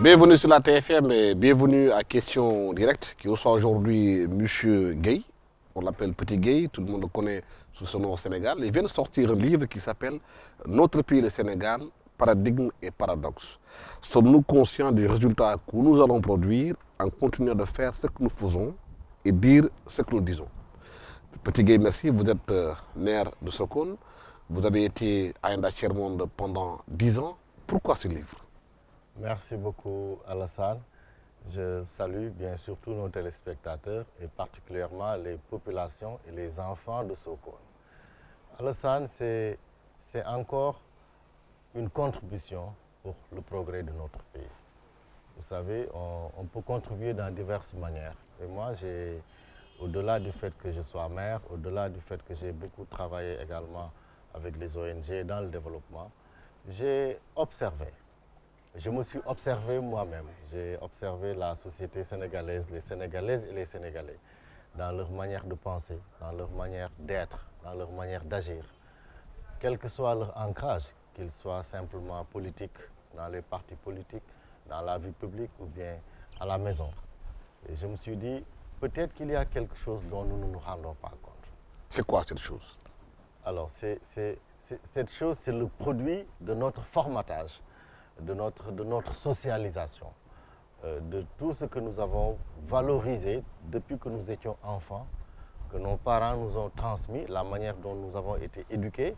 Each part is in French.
Bienvenue sur la TFM et bienvenue à Question Directe qui reçoit aujourd'hui Monsieur Gueye. On l'appelle Petit Gueye, tout le monde le connaît sous son nom au Sénégal. Il vient de sortir un livre qui s'appelle Notre pays, le Sénégal, paradigme et paradoxe. Sommes-nous conscients des résultats que nous allons produire en continuant de faire ce que nous faisons et dire ce que nous disons? Petit Gueye, merci. Vous êtes maire de Sokone. Vous avez été à Enda Monde pendant 10 ans. Pourquoi ce livre? Merci beaucoup Alassane. Je salue bien sûr tous nos téléspectateurs et particulièrement les populations et les enfants de Sokone. Alassane, c'est encore une contribution pour le progrès de notre pays. Vous savez, on peut contribuer dans diverses manières. Et moi, au-delà du fait que je sois maire, au-delà du fait que j'ai beaucoup travaillé également avec les ONG dans le développement, j'ai observé. Je me suis observé moi-même. J'ai observé la société sénégalaise, les Sénégalaises et les Sénégalais, dans leur manière de penser, dans leur manière d'être, dans leur manière d'agir. Quel que soit leur ancrage, qu'ils soient simplement politiques, dans les partis politiques, dans la vie publique ou bien à la maison. Et je me suis dit, peut-être qu'il y a quelque chose dont nous ne nous rendons pas compte. C'est quoi cette chose? Alors, cette chose, c'est le produit de notre formatage, de notre socialisation, de tout ce que nous avons valorisé depuis que nous étions enfants, que nos parents nous ont transmis, la manière dont nous avons été éduqués,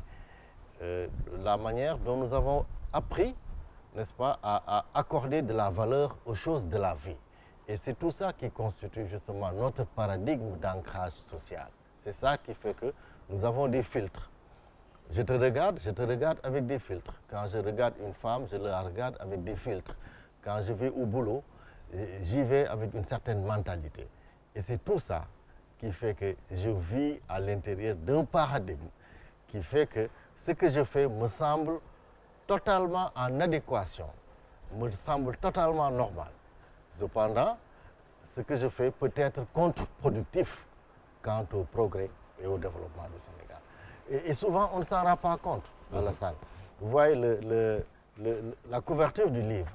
la manière dont nous avons appris, n'est-ce pas, à accorder de la valeur aux choses de la vie. Et c'est tout ça qui constitue justement notre paradigme d'ancrage social. C'est ça qui fait que nous avons des filtres. Je te regarde avec des filtres. Quand je regarde une femme, je la regarde avec des filtres. Quand je vais au boulot, j'y vais avec une certaine mentalité. Et c'est tout ça qui fait que je vis à l'intérieur d'un paradigme qui fait que ce que je fais me semble totalement en adéquation, me semble totalement normal. Cependant, ce que je fais peut être contre-productif quant au progrès et au développement du Sénégal. Et souvent, on ne s'en rend pas compte, Alassane. Vous voyez la couverture du livre,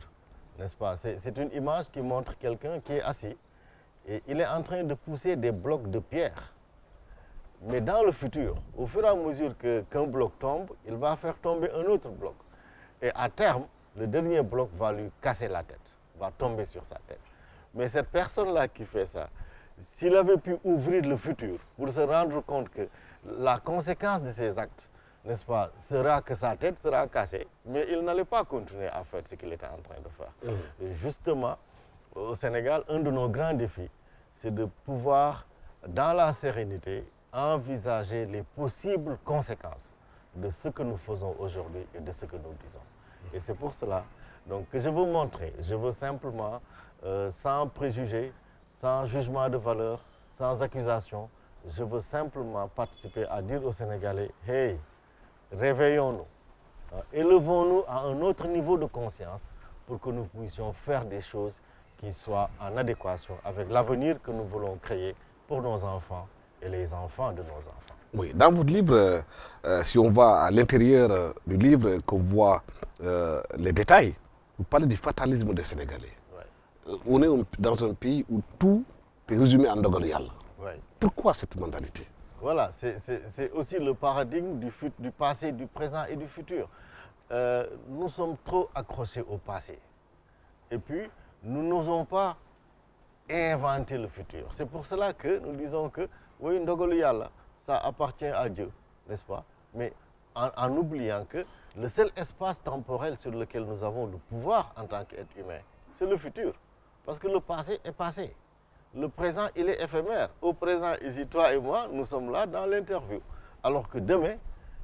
n'est-ce pas? C'est une image qui montre quelqu'un qui est assis et il est en train de pousser des blocs de pierre. Mais dans le futur, au fur et à mesure qu'un bloc tombe, il va faire tomber un autre bloc. Et à terme, le dernier bloc va lui casser la tête, va tomber sur sa tête. Mais cette personne-là qui fait ça, s'il avait pu ouvrir le futur pour se rendre compte que la conséquence de ses actes, n'est-ce pas, sera que sa tête sera cassée, mais il n'allait pas continuer à faire ce qu'il était en train de faire. Et justement, au Sénégal, un de nos grands défis, c'est de pouvoir, dans la sérénité, envisager les possibles conséquences de ce que nous faisons aujourd'hui et de ce que nous disons. Et c'est pour cela donc, que je veux montrer, je veux simplement, sans préjugés, sans jugement de valeur, sans accusation, je veux simplement participer à dire aux Sénégalais, hey, réveillons-nous, élevons-nous à un autre niveau de conscience pour que nous puissions faire des choses qui soient en adéquation avec l'avenir que nous voulons créer pour nos enfants et les enfants de nos enfants. Oui, dans votre livre, si on va à l'intérieur du livre, qu'on voit les détails, vous parlez du fatalisme des Sénégalais. Ouais. On est dans un pays où tout est résumé en Ndogalu Yalla. Ouais. Pourquoi cette mentalité? Voilà, c'est aussi le paradigme du passé, du présent et du futur. Nous sommes trop accrochés au passé. Et puis, nous n'osons pas inventer le futur. C'est pour cela que nous disons que, oui, Ndogalu Yalla, ça appartient à Dieu, n'est-ce pas? Mais en oubliant que le seul espace temporel sur lequel nous avons le pouvoir en tant qu'être humain, c'est le futur. Parce que le passé est passé. Le présent, il est éphémère. Au présent, ici, toi et moi, nous sommes là dans l'interview. Alors que demain,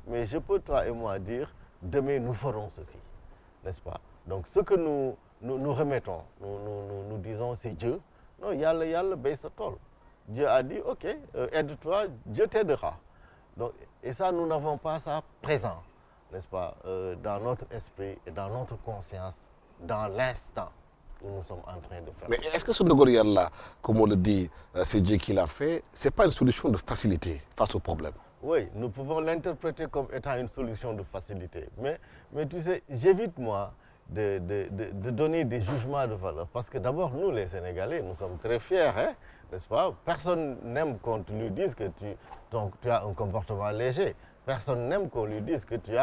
mais je peux, toi et moi, dire, demain, nous ferons ceci, n'est-ce pas? Donc, ce que nous remettons, nous disons, c'est Dieu. Non, Yalla, baisse tol. Dieu a dit, ok, aide-toi, Dieu t'aidera. Donc, et ça, nous n'avons pas ça présent, n'est-ce pas, dans notre esprit et dans notre conscience, dans l'instant où nous sommes en train de faire. Mais est-ce que ce Ndogalu Yalla, comme on le dit, c'est Dieu qui l'a fait, ce n'est pas une solution de facilité face au problème? Oui, nous pouvons l'interpréter comme étant une solution de facilité. Mais tu sais, j'évite, moi, de donner des jugements de valeur. Parce que d'abord, nous, les Sénégalais, nous sommes très fiers, hein, n'est-ce pas? Personne n'aime qu'on lui dise que tu as un comportement léger. Personne n'aime qu'on lui dise que tu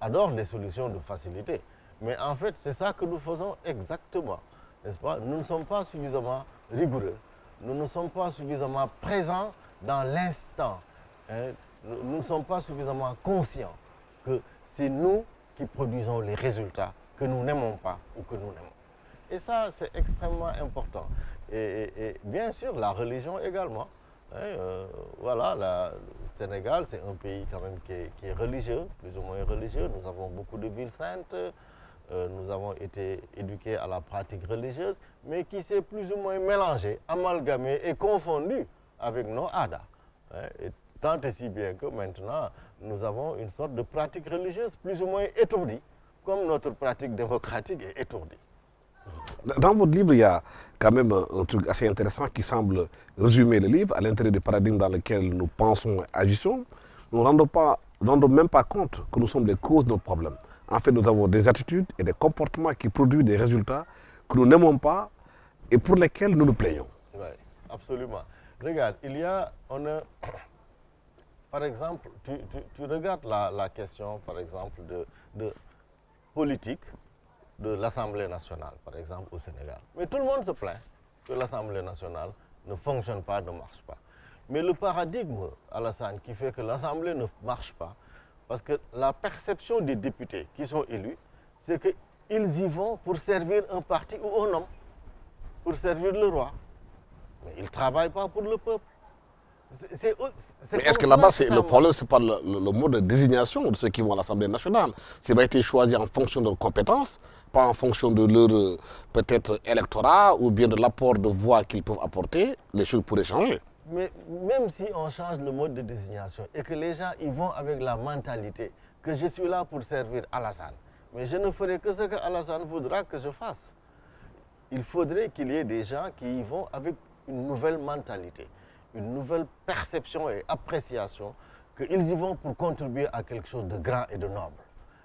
adores les solutions de facilité. Mais en fait, c'est ça que nous faisons exactement, n'est-ce pas? Nous ne sommes pas suffisamment rigoureux. Nous ne sommes pas suffisamment présents dans l'instant. Hein. Nous ne sommes pas suffisamment conscients que c'est nous qui produisons les résultats que nous n'aimons pas ou que nous aimons. Et ça, c'est extrêmement important. Et bien sûr, la religion également. Hein, voilà, le Sénégal, c'est un pays quand même qui est religieux, plus ou moins religieux. Nous avons beaucoup de villes saintes. Nous avons été éduqués à la pratique religieuse, mais qui s'est plus ou moins mélangé, amalgamé et confondu avec nos adas. Hein, et tant et si bien que maintenant, nous avons une sorte de pratique religieuse plus ou moins étourdie, comme notre pratique démocratique est étourdie. Dans votre livre, il y a quand même un truc assez intéressant qui semble résumer le livre à l'intérieur du paradigme dans lequel nous pensons et agissons. Nous ne rendons même pas compte que nous sommes les causes de nos problèmes. En fait, nous avons des attitudes et des comportements qui produisent des résultats que nous n'aimons pas et pour lesquels nous nous plaignons. Oui, absolument. Regarde, par exemple, tu regardes la question, par exemple, de politique de l'Assemblée nationale, par exemple, au Sénégal. Mais tout le monde se plaint que l'Assemblée nationale ne fonctionne pas, ne marche pas. Mais le paradigme, Alassane, qui fait que l'Assemblée ne marche pas, parce que la perception des députés qui sont élus, c'est qu'ils y vont pour servir un parti ou un homme, pour servir le roi. Mais ils ne travaillent pas pour le peuple. Mais est-ce que là-bas, le problème, ce n'est pas le mode de désignation de ceux qui vont à l'Assemblée nationale? C'est va été choisi en fonction de leurs compétences, pas en fonction de leur peut-être électorat ou bien de l'apport de voix qu'ils peuvent apporter, les choses pourraient changer. Mais même si on change le mode de désignation et que les gens y vont avec la mentalité que je suis là pour servir Alassane, mais je ne ferai que ce que Alassane voudra que je fasse. Il faudrait qu'il y ait des gens qui y vont avec une nouvelle mentalité, une nouvelle perception et appréciation, qu'ils y vont pour contribuer à quelque chose de grand et de noble.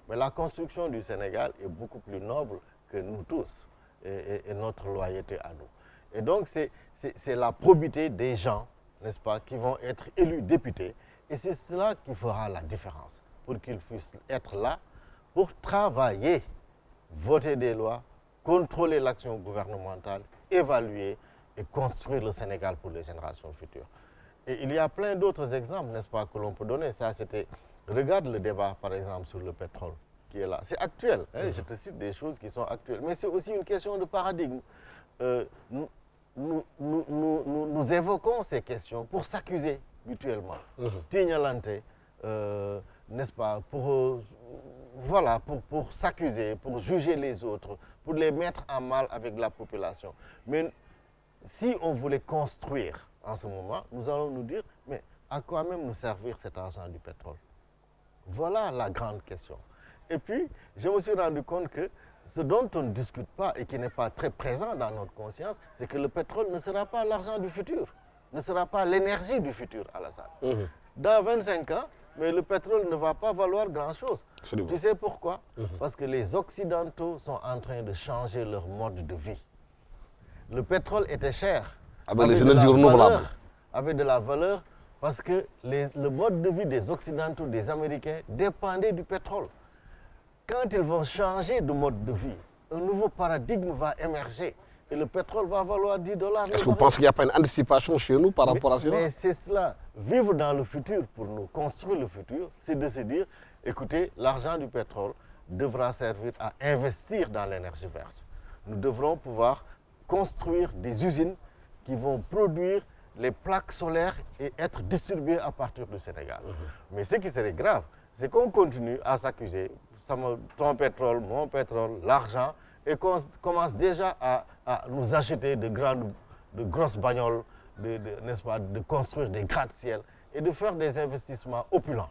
Mais la construction du Sénégal est beaucoup plus noble que nous tous et notre loyauté à nous. Et donc, c'est la probité des gens, n'est-ce pas, qui vont être élus députés. Et c'est cela qui fera la différence, pour qu'ils puissent être là pour travailler, voter des lois, contrôler l'action gouvernementale, évaluer et construire le Sénégal pour les générations futures. Et il y a plein d'autres exemples, n'est-ce pas, que l'on peut donner. Ça, regarde le débat, par exemple, sur le pétrole, qui est là. C'est actuel, hein, je te cite des choses qui sont actuelles. Mais c'est aussi une question de paradigme. Nous évoquons ces questions pour s'accuser mutuellement. Tignalante, n'est-ce pas, pour s'accuser, pour juger les autres, pour les mettre en mal avec la population. Mais si on voulait construire en ce moment, nous allons nous dire, mais à quoi même nous servir cet argent du pétrole? Voilà la grande question. Et puis, je me suis rendu compte que ce dont on ne discute pas et qui n'est pas très présent dans notre conscience, c'est que le pétrole ne sera pas l'argent du futur, ne sera pas l'énergie du futur, Alassane. Dans 25 ans, mais le pétrole ne va pas valoir grand-chose. Tu sais pourquoi? Parce que les Occidentaux sont en train de changer leur mode de vie. Le pétrole était cher, avec les énergies renouvelables, avait de la valeur, parce que le mode de vie des Occidentaux, des Américains, dépendait du pétrole. Quand ils vont changer de mode de vie, un nouveau paradigme va émerger et le pétrole va valoir 10 $. Est-ce que vous pensez qu'il n'y a pas une anticipation chez nous par rapport à cela? Mais c'est cela. Vivre dans le futur pour nous construire le futur, c'est de se dire, écoutez, l'argent du pétrole devra servir à investir dans l'énergie verte. Nous devrons pouvoir construire des usines qui vont produire les plaques solaires et être distribuées à partir du Sénégal. Mais ce qui serait grave, c'est qu'on continue à s'accuser, ton pétrole, mon pétrole, l'argent, et qu'on commence déjà à nous acheter de grosses bagnoles, n'est-ce pas, de construire des gratte-ciel et de faire des investissements opulents.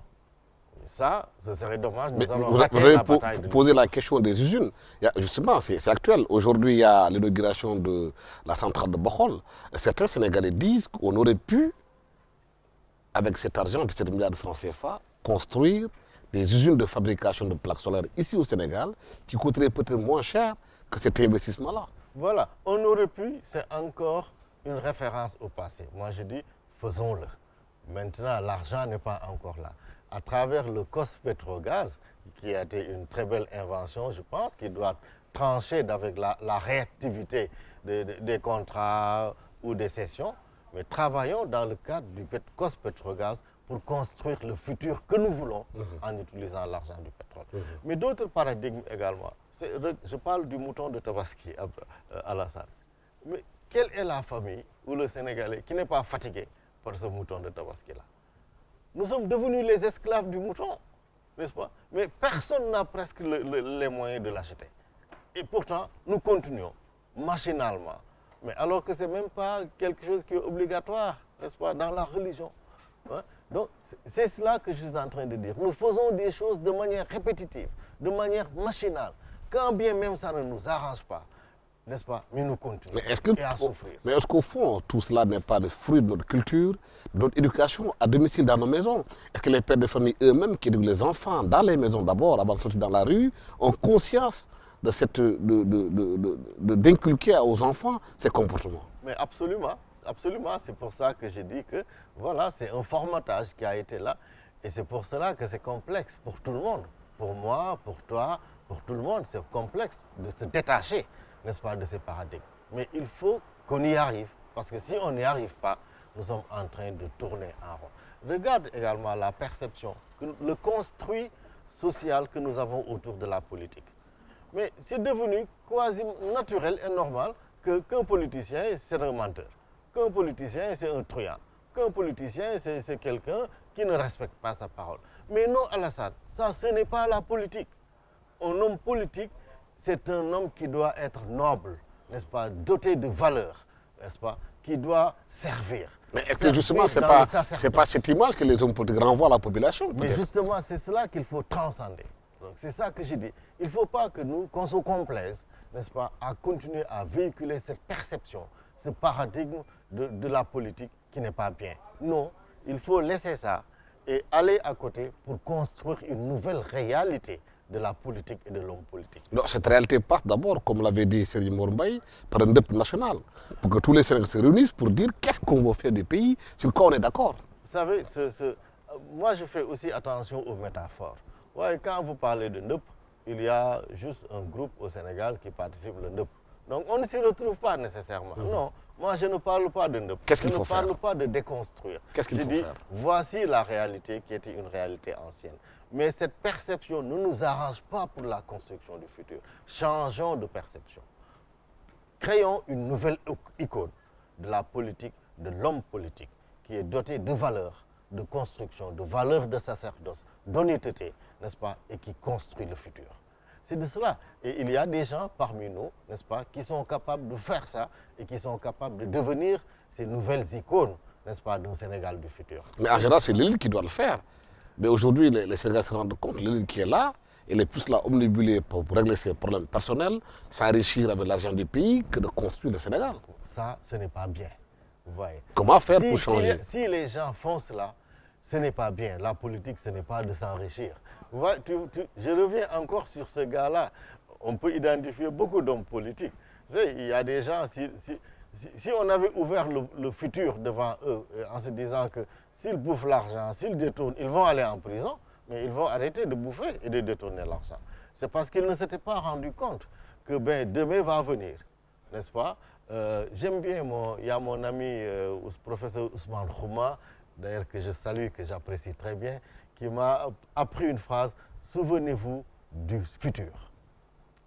Et ça, ce serait dommage. Vous avez posé la question des usines. Justement, c'est actuel. Aujourd'hui, il y a l'inauguration de la centrale de Bokhol. Certains Sénégalais disent qu'on aurait pu, avec cet argent, 17 milliards de francs CFA, construire des usines de fabrication de plaques solaires ici au Sénégal qui coûteraient peut-être moins cher que cet investissement-là. Voilà, on aurait pu, c'est encore une référence au passé. Moi, je dis, faisons-le. Maintenant, l'argent n'est pas encore là. À travers le COS Pétrogaz, qui a été une très belle invention, je pense, qui doit trancher avec la réactivité des contrats ou des sessions, mais travaillons dans le cadre du COS Pétrogaz pour construire le futur que nous voulons en utilisant l'argent du pétrole. Mais d'autres paradigmes également. Je parle du mouton de Tabaski, Alassane. Mais quelle est la famille ou le Sénégalais qui n'est pas fatigué par ce mouton de Tabaski-là? Nous sommes devenus les esclaves du mouton, n'est-ce pas? Mais personne n'a presque les moyens de l'acheter. Et pourtant, nous continuons machinalement. Mais alors que ce n'est même pas quelque chose qui est obligatoire, n'est-ce pas, dans la religion. Hein? Donc, c'est cela que je suis en train de dire. Nous faisons des choses de manière répétitive, de manière machinale. Quand bien même ça ne nous arrange pas, n'est-ce pas? Mais nous continuons et à souffrir. Mais est-ce qu'au fond, tout cela n'est pas le fruit de notre culture, de notre éducation à domicile dans nos maisons? Est-ce que les pères de famille eux-mêmes qui éduquent les enfants dans les maisons d'abord, avant de sortir dans la rue, ont conscience de cette, d'inculquer aux enfants ces comportements? Mais absolument, absolument. C'est pour ça que je dis que voilà, c'est un formatage qui a été là. Et c'est pour cela que c'est complexe pour tout le monde. Pour moi, pour toi, pour tout le monde, c'est complexe de se détacher, n'est-ce pas, de ces paradigmes. Mais il faut qu'on y arrive. Parce que si on n'y arrive pas, nous sommes en train de tourner en rond. Regarde également la perception, le construit social que nous avons autour de la politique. Mais c'est devenu quasi naturel et normal qu'un politicien, c'est un menteur, qu'un politicien, c'est un truand, qu'un politicien, c'est quelqu'un qui ne respecte pas sa parole. Mais non, Alassane, ça, ce n'est pas la politique. Un homme politique, c'est un homme qui doit être noble, n'est-ce pas, doté de valeurs, n'est-ce pas, qui doit servir. Mais est-ce que justement, ce n'est pas cette image que les hommes politiques renvoient à la population? Mais justement, c'est cela qu'il faut transcender. C'est ça que je dis. Il ne faut pas que nous, qu'on se complaise, n'est-ce pas, à continuer à véhiculer cette perception, ce paradigme de la politique qui n'est pas bien. Non, il faut laisser ça et aller à côté pour construire une nouvelle réalité de la politique et de l'homme politique. Non, cette réalité passe d'abord, comme l'avait dit Serigne Mor Mbaye, par un débat national, pour que tous les Sénégalais se réunissent pour dire qu'est-ce qu'on va faire du pays, sur quoi on est d'accord. Vous savez, moi je fais aussi attention aux métaphores. Ouais, quand vous parlez de NEP, il y a juste un groupe au Sénégal qui participe le NEP. Donc on ne s'y retrouve pas nécessairement. Non, moi je ne parle pas de NEP. Qu'est-ce qu'il faut faire? Je ne parle pas de déconstruire. Qu'est-ce qu'il faut faire? Voici la réalité qui était une réalité ancienne. Mais cette perception ne nous arrange pas pour la construction du futur. Changeons de perception. Créons une nouvelle icône de la politique, de l'homme politique, qui est doté de valeurs, de construction, de valeurs de sacerdoce, d'honnêteté, n'est-ce pas, et qui construit le futur. C'est de cela. Et il y a des gens parmi nous, n'est-ce pas, qui sont capables de faire ça et qui sont capables de devenir ces nouvelles icônes, n'est-ce pas, d'un Sénégal du futur. Mais en général, c'est l'élite qui doit le faire. Mais aujourd'hui, les Sénégalais se rendent compte, l'élite qui est là, elle est plus là omnibulée pour régler ses problèmes personnels, s'enrichir avec l'argent du pays, que de construire le Sénégal. Ça, ce n'est pas bien. Vous voyez. Comment faire pour changer? Si les gens font cela, ce n'est pas bien. La politique, ce n'est pas de s'enrichir. Je reviens encore sur ce gars-là. On peut identifier beaucoup d'hommes politiques. Vous savez, il y a des gens, si on avait ouvert le futur devant eux, en se disant que s'ils bouffent l'argent, s'ils détournent, ils vont aller en prison, mais ils vont arrêter de bouffer et de détourner l'argent. C'est parce qu'ils ne s'étaient pas rendus compte que demain va venir, n'est-ce pas? J'aime bien, il y a mon ami, professeur Ousmane Khouma, d'ailleurs que je salue, que j'apprécie très bien, qui m'a appris une phrase, souvenez-vous du futur.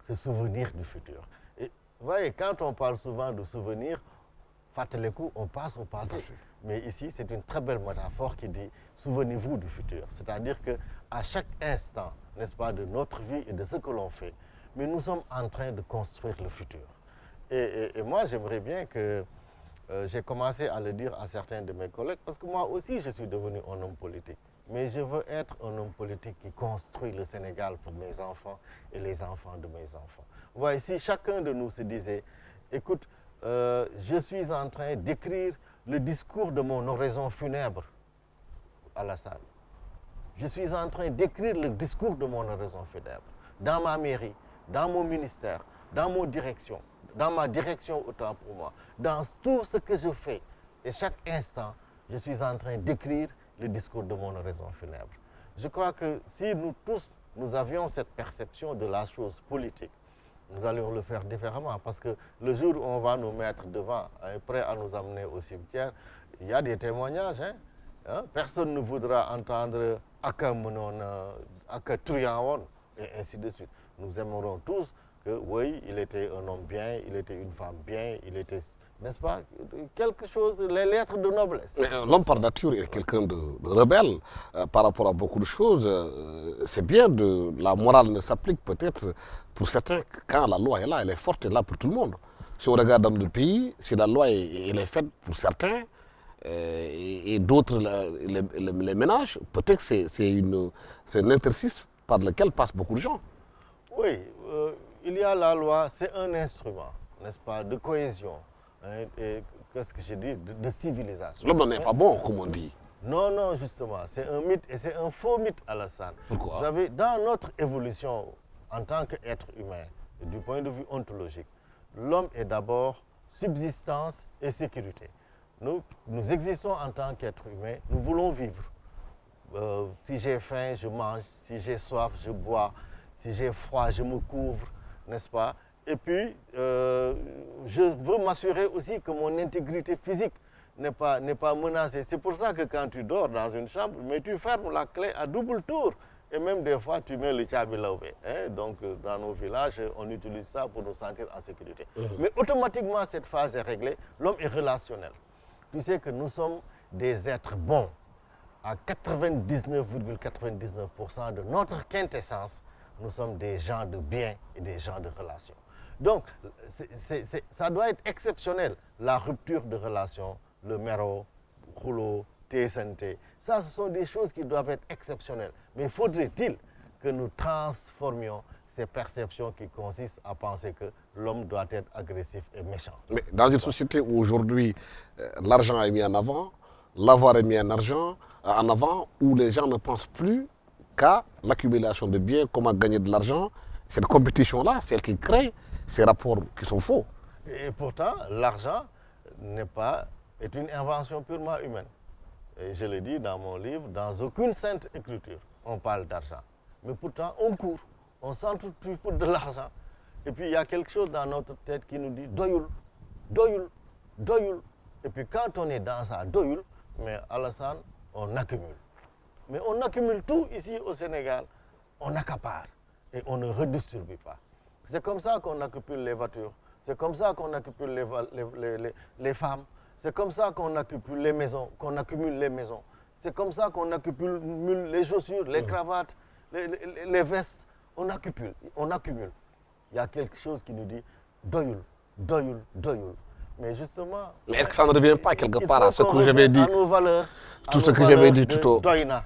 Se souvenir du futur. Et vous voyez, quand on parle souvent de souvenir, fàttaliku, on passe au passé. Mais ici, c'est une très belle métaphore qui dit, souvenez-vous du futur. C'est-à-dire qu'à chaque instant, n'est-ce pas, de notre vie et de ce que l'on fait, mais nous sommes en train de construire le futur. Et moi, j'aimerais bien que j'ai commencé à le dire à certains de mes collègues, parce que moi aussi, je suis devenu un homme politique. Mais je veux être un homme politique qui construit le Sénégal pour mes enfants et les enfants de mes enfants. Vous voyez, si chacun de nous se disait, écoute, je suis en train d'écrire le discours de mon oraison funèbre, Alassane. je suis en train d'écrire le discours de mon oraison funèbre. Dans ma mairie, dans mon ministère, dans ma direction autant pour moi, dans tout ce que je fais. Et chaque instant, je suis en train d'écrire le discours de mon oraison funèbre. Je crois que si nous tous, nous avions cette perception de la chose politique, nous allons le faire différemment parce que le jour où on va nous mettre devant, prêt à nous amener au cimetière, il y a des témoignages. Personne ne voudra entendre Aka Monon, Aka Truyaon, et ainsi de suite. Nous aimerons tous que oui, il était un homme bien, il était une femme bien, il était, n'est-ce pas, quelque chose, les lettres de noblesse. L'homme par nature est quelqu'un de rebelle par rapport à beaucoup de choses. C'est bien, la morale ne s'applique peut-être pour certains quand la loi est là, elle est forte, elle est là pour tout le monde. Si on regarde dans le pays, si la loi elle est faite pour certains et d'autres les ménages, peut-être que c'est un interstice par lequel passent beaucoup de gens. Oui, il y a la loi, c'est un instrument, n'est-ce pas, de cohésion, et qu'est-ce que je dis, de civilisation. L'homme n'est pas bon, comme on dit. Non, non, justement, c'est un mythe et c'est un faux mythe, Alassane. Pourquoi? Vous savez, dans notre évolution en tant qu'être humain, du point de vue ontologique, l'homme est d'abord subsistance et sécurité. Nous existons en tant qu'être humain, nous voulons vivre. Si j'ai faim, je mange, si j'ai soif, je bois, si j'ai froid, je me couvre, n'est-ce pas? Et puis, je veux m'assurer aussi que mon intégrité physique n'est pas menacée. C'est pour ça que quand tu dors dans une chambre, mais tu fermes la clé à double tour. Et même des fois, tu mets le tchabilaoubé. Donc, dans nos villages, on utilise ça pour nous sentir en sécurité. Mais automatiquement, cette phase est réglée. L'homme est relationnel. Tu sais que nous sommes des êtres bons. À 99,99% de notre quintessence, nous sommes des gens de bien et des gens de relation. Donc, ça doit être exceptionnel, la rupture de relation, le méro, rouleau, TSNT. Ça, ce sont des choses qui doivent être exceptionnelles. Mais faudrait-il que nous transformions ces perceptions qui consistent à penser que l'homme doit être agressif et méchant. Mais dans une société où aujourd'hui l'argent est mis en avant, l'avoir est mis en avant, où les gens ne pensent plus qu'à l'accumulation de biens, comment gagner de l'argent, cette compétition-là, c'est elle qui crée ces rapports qui sont faux. Et pourtant, l'argent est une invention purement humaine. Et je le dis dans mon livre, dans aucune sainte écriture, on parle d'argent. Mais pourtant, on court, on s'entretue pour de l'argent. Et puis, il y a quelque chose dans notre tête qui nous dit doyoul, doyoul, doyoul. Et puis, quand on est dans ça, doyoul, mais Alassane, on accumule. Mais on accumule tout ici au Sénégal, on accapare et on ne redistribue pas. C'est comme ça qu'on accumule les voitures, c'est comme ça qu'on accumule les femmes, c'est comme ça qu'on accumule les maisons, c'est comme ça qu'on accumule les chaussures, les cravates, les vestes, on accumule. Il y a quelque chose qui nous dit doyoul, doyoul, doyoul. Mais justement... Mais est-ce que ça ne revient pas quelque part à ce que j'avais dit, tout ce que j'avais dit tout au...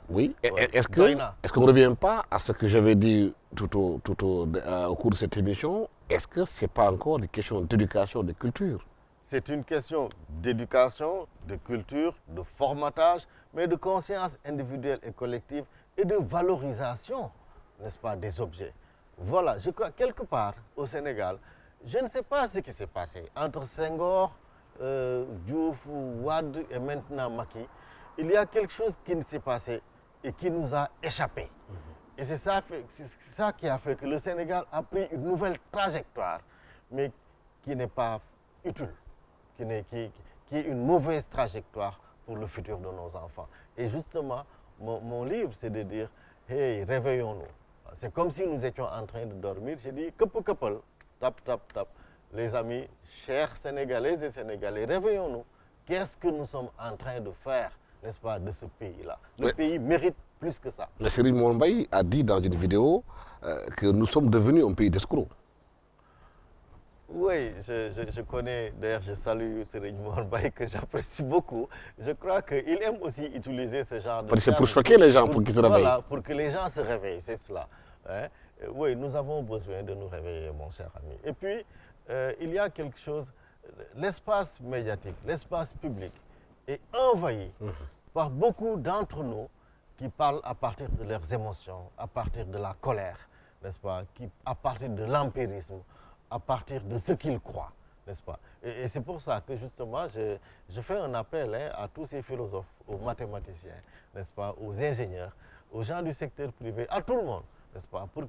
Oui, est-ce qu'on ne revient pas à ce que j'avais dit tout au cours de cette émission? Est-ce que ce n'est pas encore une question d'éducation, de culture? C'est une question d'éducation, de culture, de formatage, mais de conscience individuelle et collective et de valorisation, n'est-ce pas, des objets. Voilà, je crois quelque part au Sénégal, je ne sais pas ce qui s'est passé entre Senghor, Diouf, Wade et maintenant Macky. Il y a quelque chose qui s'est passé et qui nous a échappé. Et c'est ça qui a fait que le Sénégal a pris une nouvelle trajectoire, mais qui n'est pas utile, qui est une mauvaise trajectoire pour le futur de nos enfants. Et justement, mon livre, c'est de dire, hey, réveillons-nous. C'est comme si nous étions en train de dormir. J'ai dit, couple, tap, tap, tap. Les amis, chers Sénégalaises et Sénégalais, réveillons-nous. Qu'est-ce que nous sommes en train de faire, n'est-ce pas, de ce pays-là? Le pays mérite plus que ça. Mais Serigne Mor Mbaye a dit dans une vidéo que nous sommes devenus un pays d'escrocs. Oui, je connais, d'ailleurs je salue Serigne Mor Mbaye que j'apprécie beaucoup. Je crois qu'il aime aussi utiliser ce genre de... C'est pour choquer les gens, pour qu'ils se réveillent. Voilà, pour que les gens se réveillent, c'est cela. Hein? Oui, nous avons besoin de nous réveiller, mon cher ami. Et puis, il y a quelque chose, l'espace médiatique, l'espace public est envahi par beaucoup d'entre nous qui parlent à partir de leurs émotions, à partir de la colère, n'est-ce pas, à partir de l'empirisme, à partir de ce qu'ils croient, n'est-ce pas. Et c'est pour ça que justement, je fais un appel à tous ces philosophes, aux mathématiciens, n'est-ce pas, aux ingénieurs, aux gens du secteur privé, à tout le monde, n'est-ce pas, pour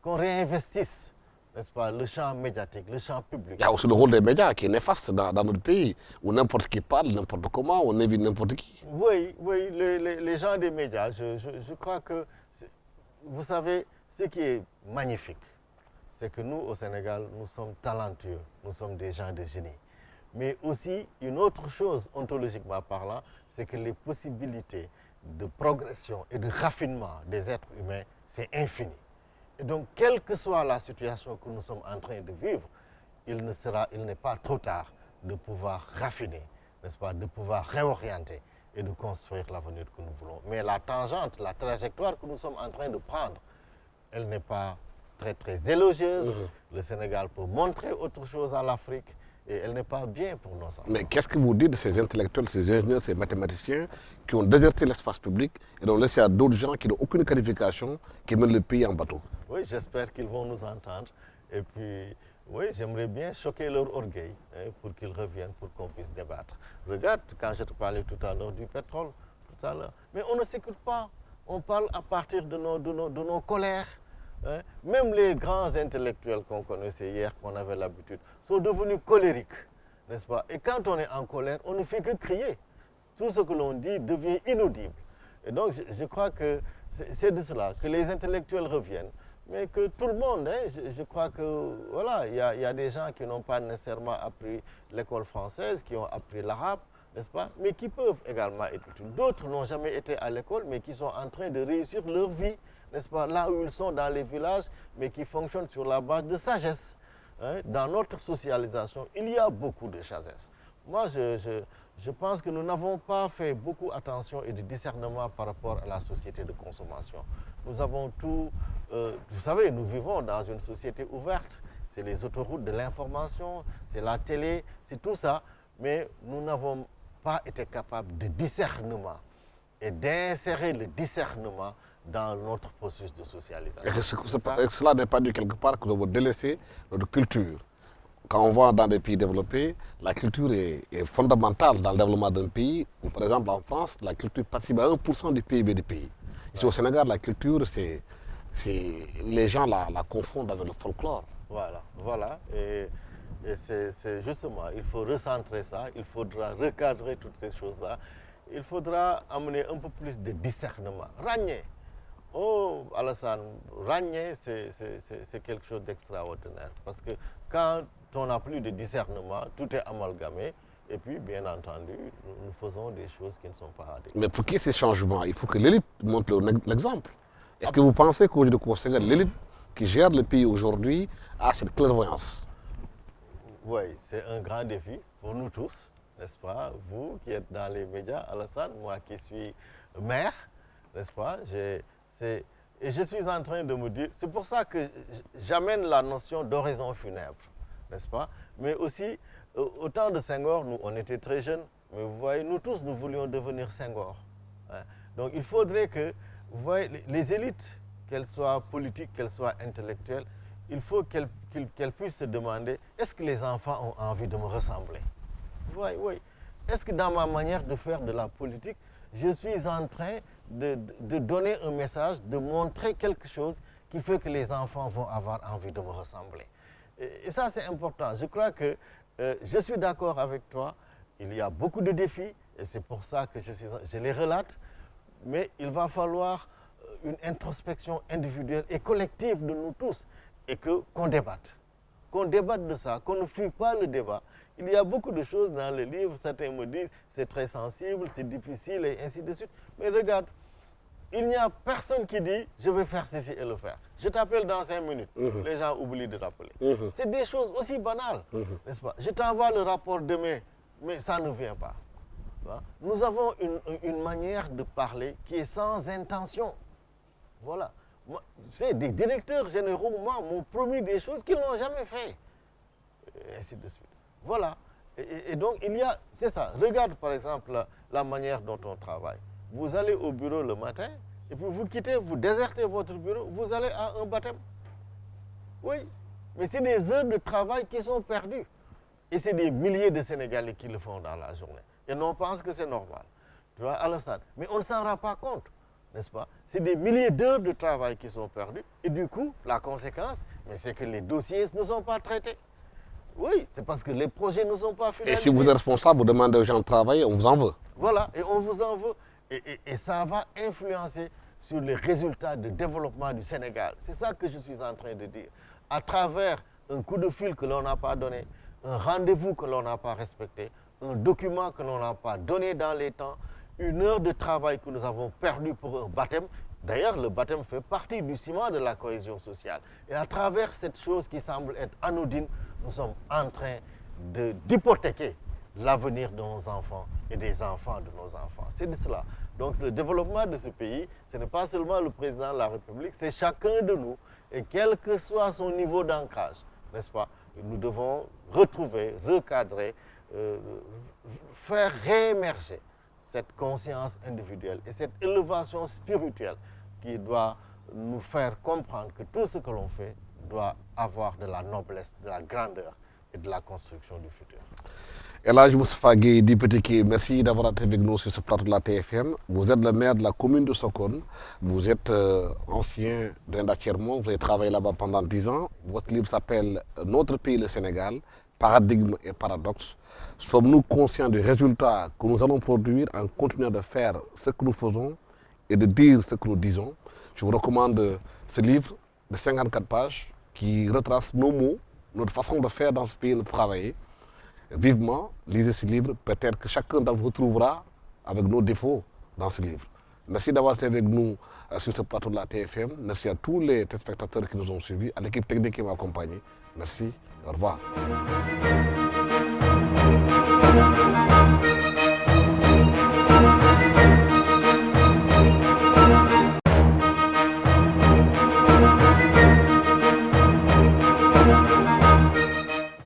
qu'on réinvestisse, n'est-ce pas, le champ médiatique, le champ public. Il y a aussi le rôle des médias qui est néfaste dans notre pays, où n'importe qui parle, n'importe comment, on invite n'importe qui. Oui, oui, les gens des médias, je crois que, vous savez, ce qui est magnifique, c'est que nous, au Sénégal, nous sommes talentueux, nous sommes des gens de génie. Mais aussi, une autre chose, ontologiquement parlant, c'est que les possibilités de progression et de raffinement des êtres humains, c'est infini. Et donc, quelle que soit la situation que nous sommes en train de vivre, il n'est pas trop tard de pouvoir raffiner, n'est-ce pas, de pouvoir réorienter et de construire l'avenir que nous voulons. Mais la tangente, la trajectoire que nous sommes en train de prendre, elle n'est pas très, très élogieuse. Le Sénégal peut montrer autre chose à l'Afrique et elle n'est pas bien pour nos enfants. Mais qu'est-ce que vous dites de ces intellectuels, ces ingénieurs, ces mathématiciens qui ont déserté l'espace public et ont laissé à d'autres gens qui n'ont aucune qualification, qui mènent le pays en bateau? Oui, j'espère qu'ils vont nous entendre. Et puis, oui, j'aimerais bien choquer leur orgueil pour qu'ils reviennent, pour qu'on puisse débattre. Regarde, quand je te parlais tout à l'heure du pétrole, tout à l'heure. Mais on ne s'écoute pas. On parle à partir de nos colères. Hein. Même les grands intellectuels qu'on connaissait hier, qu'on avait l'habitude, sont devenus colériques, n'est-ce pas? Et quand on est en colère, on ne fait que crier. Tout ce que l'on dit devient inaudible. Et donc, je crois que c'est de cela, que les intellectuels reviennent, mais que tout le monde, je crois que, voilà, il y a des gens qui n'ont pas nécessairement appris l'école française, qui ont appris l'arabe, n'est-ce pas? Mais qui peuvent également être utiles. D'autres n'ont jamais été à l'école, mais qui sont en train de réussir leur vie, n'est-ce pas, là où ils sont dans les villages, mais qui fonctionnent sur la base de sagesse. Hein. Dans notre socialisation, il y a beaucoup de sagesse. Moi, je pense que nous n'avons pas fait beaucoup attention et de discernement par rapport à la société de consommation. Nous avons tout, vous savez, nous vivons dans une société ouverte. C'est les autoroutes de l'information, c'est la télé, c'est tout ça. Mais nous n'avons pas été capables de discernement et d'insérer le discernement dans notre processus de socialisation. Est-ce que cela n'est pas dû quelque part que nous avons délaissé notre culture? Quand on va dans des pays développés, la culture est fondamentale dans le développement d'un pays. Par exemple, en France, la culture participe à 1% du PIB du pays. Ici au Sénégal, la culture, les gens la confondent avec le folklore. Voilà, voilà. Et c'est justement, il faut recentrer ça, il faudra recadrer toutes ces choses-là. Il faudra amener un peu plus de discernement. Ragné. Oh, Alassane, ragné, c'est quelque chose d'extraordinaire. Parce que quand on n'a plus de discernement, tout est amalgamé. Et puis, bien entendu, nous faisons des choses qui ne sont pas adéquates. Mais pour qu'il y ait ces changements, il faut que l'élite montre l'exemple. Est-ce que vous pensez qu'aujourd'hui, au Sénégal, l'élite qui gère le pays aujourd'hui a cette clairvoyance? Oui, c'est un grand défi pour nous tous, n'est-ce pas? Vous qui êtes dans les médias, Alassane, moi qui suis maire, n'est-ce pas? Et je suis en train de me dire, c'est pour ça que j'amène la notion d'horizon funèbre, n'est-ce pas? Mais aussi, au temps de Senghor, nous, on était très jeunes, mais vous voyez, nous tous, nous voulions devenir Senghor. Hein? Donc, il faudrait que, vous voyez, les élites, qu'elles soient politiques, qu'elles soient intellectuelles, il faut qu'elles puissent se demander, est-ce que les enfants ont envie de me ressembler? Vous voyez, oui. Est-ce que dans ma manière de faire de la politique, je suis en train de donner un message, de montrer quelque chose qui fait que les enfants vont avoir envie de me ressembler. Et ça, c'est important. Je crois que je suis d'accord avec toi. Il y a beaucoup de défis et c'est pour ça que je les relate. Mais il va falloir une introspection individuelle et collective de nous tous et qu'on débatte. Qu'on débatte de ça, qu'on ne fuit pas le débat. Il y a beaucoup de choses dans le livre, certains me disent c'est très sensible, c'est difficile et ainsi de suite. Mais regarde, il n'y a personne qui dit je vais faire ceci et le faire. Je t'appelle dans 5 minutes. Les gens oublient de t'appeler. C'est des choses aussi banales, n'est-ce pas? Je t'envoie le rapport demain, mais ça ne vient pas. Nous avons une manière de parler qui est sans intention. Voilà. Des directeurs généraux m'ont promis des choses qu'ils n'ont jamais fait. Et ainsi de suite. Voilà. Et donc, c'est ça. Regarde par exemple la manière dont on travaille. vous allez au bureau le matin, et puis vous quittez, vous désertez votre bureau, vous allez à un baptême. Oui, mais c'est des heures de travail qui sont perdues. Et c'est des milliers de Sénégalais qui le font dans la journée. Et on pense que c'est normal, tu vois, à l'instant. Mais on ne s'en rend pas compte, n'est-ce pas? C'est des milliers d'heures de travail qui sont perdues. Et du coup, la conséquence, c'est que les dossiers ne sont pas traités. Oui, c'est parce que les projets ne sont pas Et finalisés. si vous êtes responsable, vous demandez aux gens de travailler, on vous en veut. Voilà, et on vous en veut. Et ça va influencer sur les résultats de développement du Sénégal. C'est ça que je suis en train de dire. À travers un coup de fil que l'on n'a pas donné, un rendez-vous que l'on n'a pas respecté, un document que l'on n'a pas donné dans les temps, une heure de travail que nous avons perdu pour un baptême. D'ailleurs, le baptême fait partie du ciment de la cohésion sociale. Et à travers cette chose qui semble être anodine, nous sommes en train d'hypothéquer l'avenir de nos enfants et des enfants de nos enfants. C'est de cela. Donc le développement de ce pays, ce n'est pas seulement le président de la République, c'est chacun de nous. Et quel que soit son niveau d'ancrage, n'est-ce pas, nous devons retrouver, recadrer, faire réémerger cette conscience individuelle et cette élévation spirituelle qui doit nous faire comprendre que tout ce que l'on fait doit avoir de la noblesse, de la grandeur et de la construction du futur. Elhadji Moustapha Gueye Dipeteke, merci d'avoir été avec nous sur ce plateau de la TFM. Vous êtes le maire de la commune de Sokone. Vous êtes ancien d'Inda Thierno. Vous avez travaillé là-bas pendant 10 ans. Votre livre s'appelle Notre pays, le Sénégal, paradigme et paradoxe. Sommes-nous conscients des résultats que nous allons produire en continuant de faire ce que nous faisons et de dire ce que nous disons? Je vous recommande ce livre de 54 pages qui retrace nos mots, notre façon de faire dans ce pays, de travailler. Vivement, lisez ce livre. Peut-être que chacun d'entre vous trouvera avec nos défauts dans ce livre. Merci d'avoir été avec nous sur ce plateau de la TFM. Merci à tous les téléspectateurs qui nous ont suivis, à l'équipe technique qui m'a accompagné. Merci, au revoir.